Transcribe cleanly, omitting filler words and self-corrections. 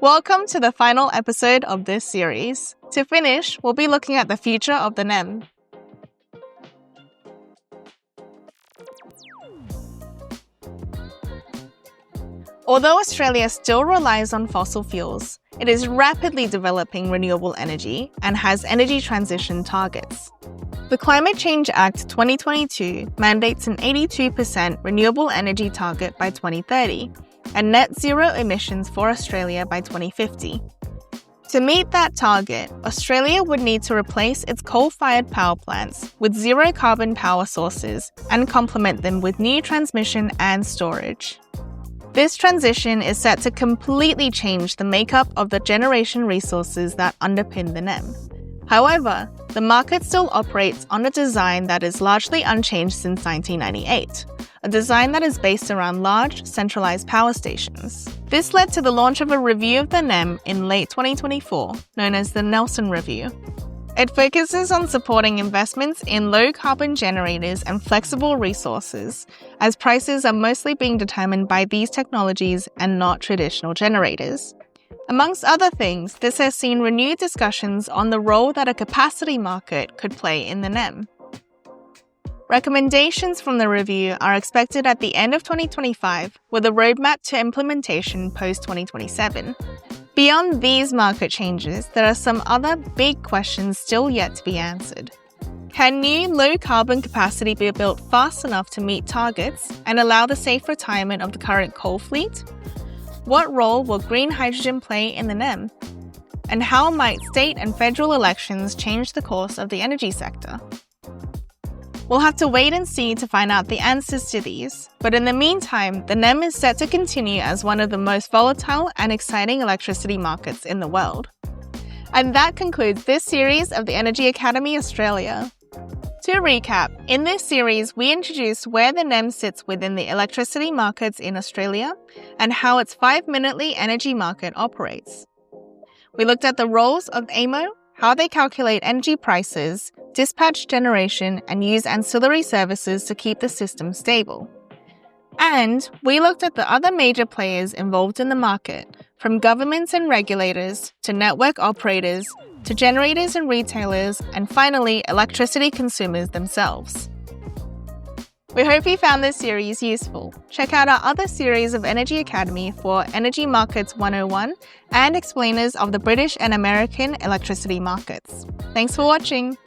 Welcome to the final episode of this series. To finish, we'll be looking at the future of the NEM. Although Australia still relies on fossil fuels, it is rapidly developing renewable energy and has energy transition targets. The Climate Change Act 2022 mandates an 82% renewable energy target by 2030 and net zero emissions for Australia by 2050. To meet that target, Australia would need to replace its coal-fired power plants with zero-carbon power sources and complement them with new transmission and storage. This transition is set to completely change the makeup of the generation resources that underpin the NEM. However, the market still operates on a design that is largely unchanged since 1998, a design that is based around large, centralized power stations. This led to the launch of a review of the NEM in late 2024, known as the Nelson Review. It focuses on supporting investments in low-carbon generators and flexible resources, as prices are mostly being determined by these technologies and not traditional generators. Amongst other things, this has seen renewed discussions on the role that a capacity market could play in the NEM. Recommendations from the review are expected at the end of 2025, with a roadmap to implementation post-2027. Beyond these market changes, there are some other big questions still yet to be answered. Can new low-carbon capacity be built fast enough to meet targets and allow the safe retirement of the current coal fleet? What role will green hydrogen play in the NEM? And how might state and federal elections change the course of the energy sector? We'll have to wait and see to find out the answers to these, but in the meantime, the NEM is set to continue as one of the most volatile and exciting electricity markets in the world. And that concludes this series of the Energy Academy Australia. To recap, in this series, we introduced where the NEM sits within the electricity markets in Australia and how its 5-minutely energy market operates. We looked at the roles of AEMO, how they calculate energy prices, dispatch generation, and use ancillary services to keep the system stable. And we looked at the other major players involved in the market, from governments and regulators, to network operators, to generators and retailers, and finally, electricity consumers themselves. We hope you found this series useful. Check out our other series of Energy Academy for Energy Markets 101 and explainers of the British and American electricity markets. Thanks for watching.